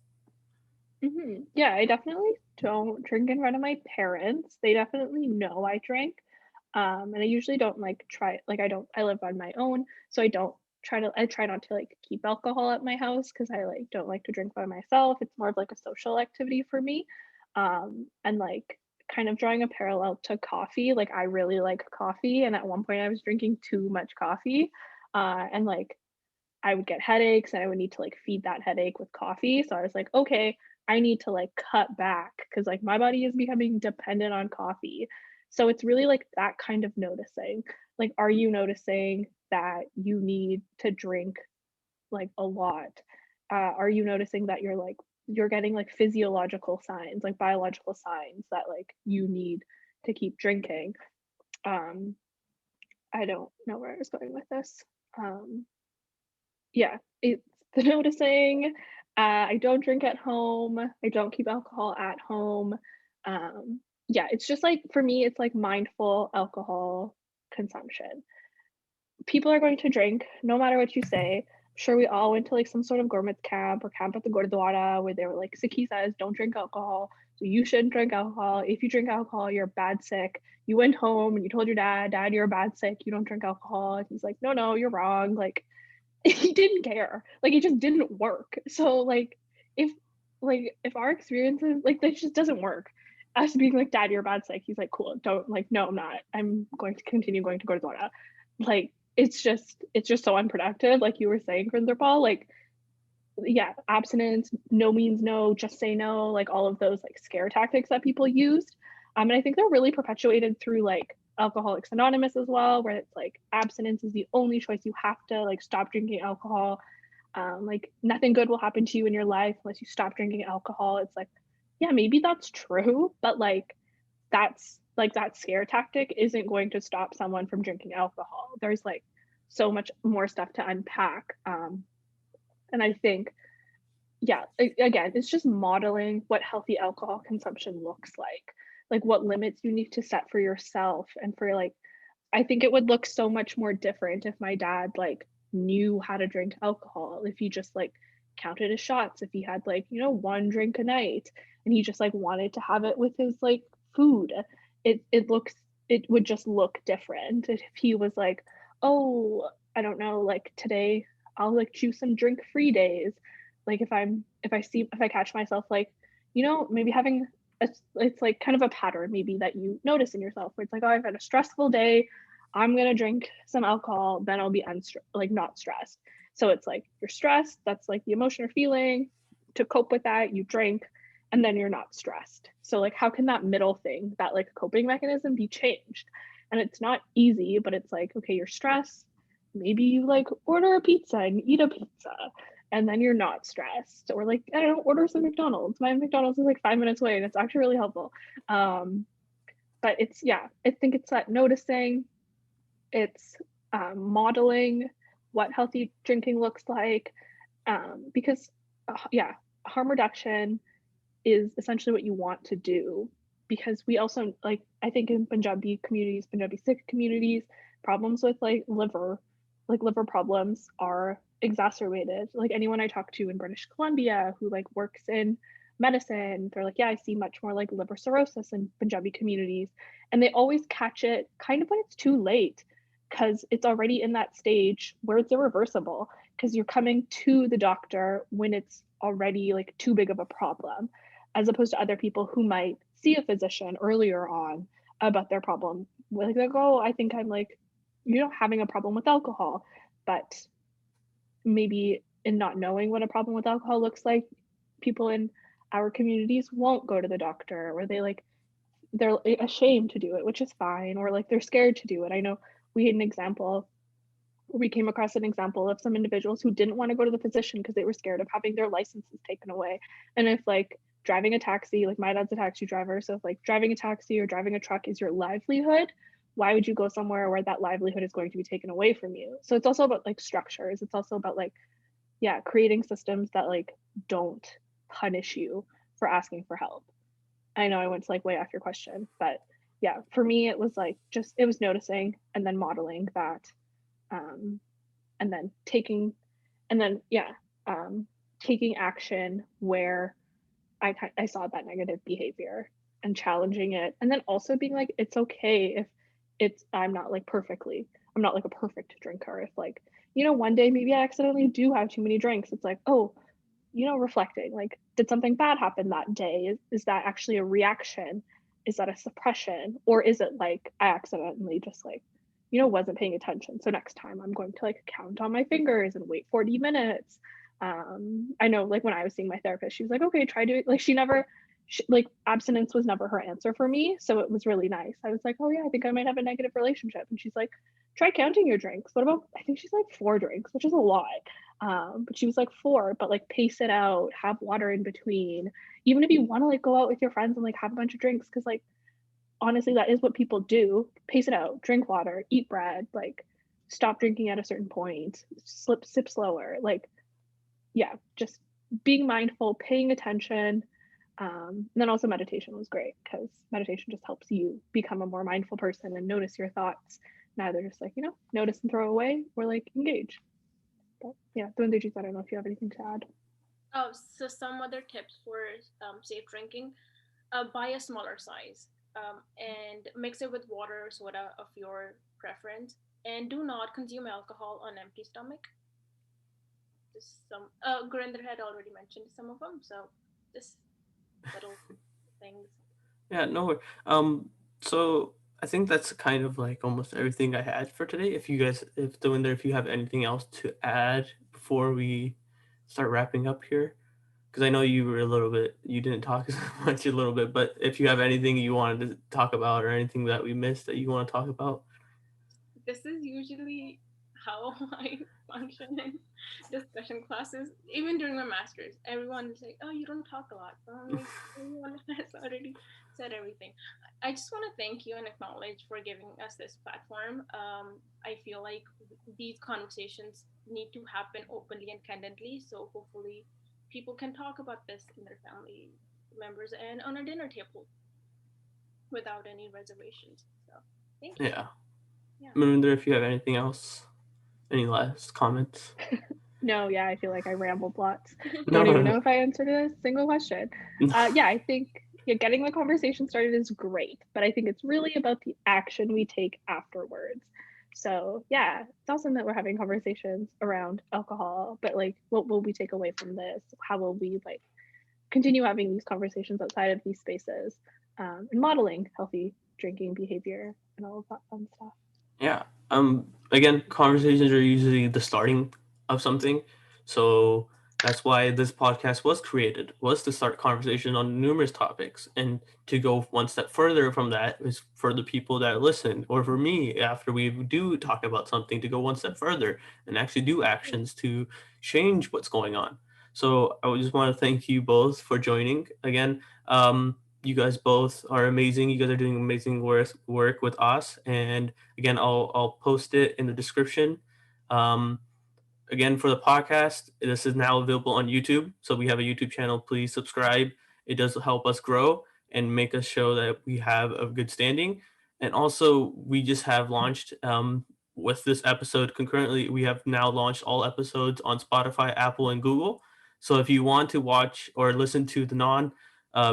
[SPEAKER 3] Yeah, I definitely don't drink in front of my parents. They definitely know I drink. And I usually don't like try like I live on my own, so I try not to like keep alcohol at my house because I like don't like to drink by myself. It's more of like a social activity for me. And like kind of drawing a parallel to coffee, like I really like coffee, and at one point I was drinking too much coffee. And like I would get headaches and I would need to like feed that headache with coffee. So I was like, okay, I need to like cut back because like my body is becoming dependent on coffee. So it's really like that kind of noticing. Like, are you noticing that you need to drink like a lot? Are you noticing that you're getting like physiological signs, like biological signs that like you need to keep drinking? Um, I don't know where I was going with this. Um, yeah, it's the noticing. I don't drink at home. I don't keep alcohol at home. Yeah, it's just like for me, it's like mindful alcohol consumption. People are going to drink no matter what you say. I'm sure we all went to like some sort of gourmet camp or camp at the Gurdwara where they were like, Sikhi says, don't drink alcohol. So you shouldn't drink alcohol. If you drink alcohol, you're bad sick. You went home and you told your dad, Dad, you're a bad sick. You don't drink alcohol. And he's like, no, no, you're wrong. Like, he didn't care. Like it just didn't work. So if if our experiences like that just doesn't work. Us being like, Dad, you're a bad psych. He's like, cool. Don't like, no, I'm not. I'm going to continue going to go to Dora. Like it's just so unproductive. Like you were saying, Grinderpal, like yeah, abstinence, no means no, just say no, like all of those like scare tactics that people used. And I think they're really perpetuated through like Alcoholics Anonymous as well, where it's like abstinence is the only choice. You have to like stop drinking alcohol. Like nothing good will happen to you in your life unless you stop drinking alcohol. It's like, yeah, maybe that's true, but that scare tactic isn't going to stop someone from drinking alcohol. There's like so much more stuff to unpack. And I think yeah, again, it's just modeling what healthy alcohol consumption looks like what limits you need to set for yourself and for like I think it would look so much more different if my dad like knew how to drink alcohol, if he just like counted his shots, if he had like, one drink a night and he just like wanted to have it with his like food. It would just look different if he was like, "Oh, I don't know, like today I'll like choose some drink free days." Like if I catch myself like, maybe having it's like kind of a pattern maybe that you notice in yourself where it's like, oh, I've had a stressful day. I'm gonna drink some alcohol, then I'll be like not stressed. So it's like you're stressed, that's like the emotion or feeling. To cope with that, you drink, and then you're not stressed. So like how can that middle thing, that like coping mechanism be changed? And it's not easy, but it's like, okay, you're stressed. Maybe you like order a pizza and eat a pizza and then you're not stressed. Or like, I don't know, order some McDonald's. My McDonald's is like 5 minutes away and it's actually really helpful. But it's yeah, I think it's that noticing, it's modeling what healthy drinking looks like, because yeah, harm reduction is essentially what you want to do because we also like I think in Punjabi Sikh communities, problems with liver problems are exacerbated. Like anyone I talk to in British Columbia who like works in medicine, they're like, yeah, I see much more like liver cirrhosis in Punjabi communities. And they always catch it kind of when it's too late because it's already in that stage where it's irreversible because you're coming to the doctor when it's already like too big of a problem as opposed to other people who might see a physician earlier on about their problem. Like they go, oh, I think I'm like, having a problem with alcohol. But maybe in not knowing what a problem with alcohol looks like, people in our communities won't go to the doctor or they're ashamed to do it, which is fine, or like they're scared to do it. I know we came across an example of some individuals who didn't want to go to the physician because they were scared of having their licenses taken away. And if like driving a taxi, like my dad's a taxi driver, so if like driving a taxi or driving a truck is your livelihood, why would you go somewhere where that livelihood is going to be taken away from you? So it's also about like structures. It's also about like, yeah, creating systems that like don't punish you for asking for help. I know I went to like way off your question, but yeah, for me it was like just it was noticing and then modeling that, um, and then taking and then yeah, taking action where I saw that negative behavior and challenging it, and then also being like, it's okay if I'm not like I'm not like a perfect drinker. If like, one day maybe I accidentally do have too many drinks. It's like, oh, reflecting, like, did something bad happen that day? Is that actually a reaction? Is that a suppression? Or is it like I accidentally just like, wasn't paying attention. So next time I'm going to like count on my fingers and wait 40 minutes. I know like when I was seeing my therapist, she was like, okay, try to like, like abstinence was never her answer for me. So it was really nice. I was like, oh yeah, I think I might have a negative relationship. And she's like, try counting your drinks. What about, I think she's like 4 drinks, which is a lot. But she was like 4, but like pace it out, have water in between. Even if you want to like go out with your friends and like have a bunch of drinks, because like honestly, that is what people do. Pace it out, drink water, eat bread, like stop drinking at a certain point, sip slower. Like, yeah, just being mindful, paying attention. And then also meditation was great because meditation just helps you become a more mindful person and notice your thoughts. Neither just like, notice and throw away or like engage. But yeah, the Dundee I don't know if you have anything to add.
[SPEAKER 2] Oh, so some other tips for safe drinking: buy a smaller size, and mix it with water or soda of your preference, and do not consume alcohol on empty stomach. Just some. Gurinder had already mentioned some of them, so just little things.
[SPEAKER 1] Yeah, no. So I think that's kind of like almost everything I had for today. If you guys, if Dewinder, if you have anything else to add before we start wrapping up here, because I know you were a little bit, you didn't talk as much a little bit, but if you have anything you wanted to talk about or anything that we missed that you want to talk about.
[SPEAKER 2] This is usually how I function in discussion classes. Even during my masters, everyone is like, "Oh, you don't talk a lot." So I'm like, everyone has already said everything. I just want to thank you and acknowledge for giving us this platform. I feel like these conversations need to happen openly and candidly. So hopefully, people can talk about this in their family members and on a dinner table without any reservations. So thank you.
[SPEAKER 1] Yeah.
[SPEAKER 2] Yeah.
[SPEAKER 1] Dewinder, if you have anything else, any last comments?
[SPEAKER 3] No, yeah, I feel like I rambled lots.
[SPEAKER 1] No,
[SPEAKER 3] Don't
[SPEAKER 1] no,
[SPEAKER 3] even
[SPEAKER 1] no.
[SPEAKER 3] know if I answered a single question. Yeah, I think yeah, getting the conversation started is great, but I think it's really about the action we take afterwards. So yeah, it's awesome that we're having conversations around alcohol, but like, what will we take away from this? How will we like continue having these conversations outside of these spaces, and modeling healthy drinking behavior and all of that fun stuff.
[SPEAKER 1] Yeah. Again, conversations are usually the starting of something. So that's why this podcast was created, was to start conversation on numerous topics. And to go one step further from that is for the people that listen, or for me, after we do talk about something, to go one step further and actually do actions to change what's going on. So I would just want to thank you both for joining. Again, you guys both are amazing. You guys are doing amazing work with us. And again, I'll post it in the description. Um, again, for the podcast, this is now available on YouTube. So we have a YouTube channel. Please subscribe. It does help us grow and make us show that we have a good standing. And also, we just have launched with this episode concurrently. We have now launched all episodes on Spotify, Apple, and Google. So if you want to watch or listen to the non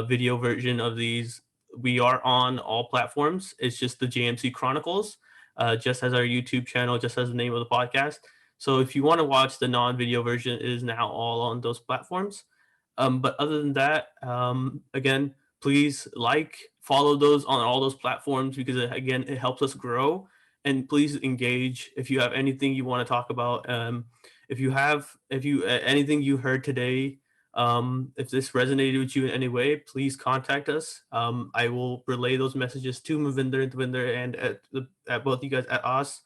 [SPEAKER 1] video version of these, we are on all platforms. It's just the JMC Chronicles, just as our YouTube channel, just as the name of the podcast. So if you want to watch the non-video version, it is now all on those platforms. But other than that, again, please follow those on all those platforms because again, it helps us grow. And please engage if you have anything you want to talk about. If you anything you heard today, if this resonated with you in any way, please contact us. I will relay those messages to Mavinder and Devinder and at both you guys at us.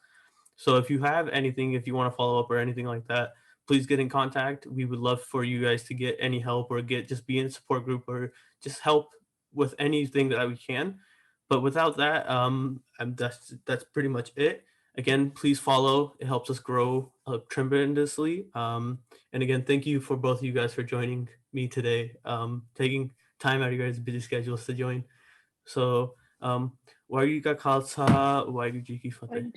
[SPEAKER 1] So if you have anything, if you want to follow up or anything like that, please get in contact. We would love for you guys to get any help or just be in a support group or just help with anything that we can. But without that, that's pretty much it. Again, please follow. It helps us grow tremendously. And again, thank you for both of you guys for joining me today, taking time out of your guys' busy schedules to join. So, वायु का खालसा वायु जी की फतेह.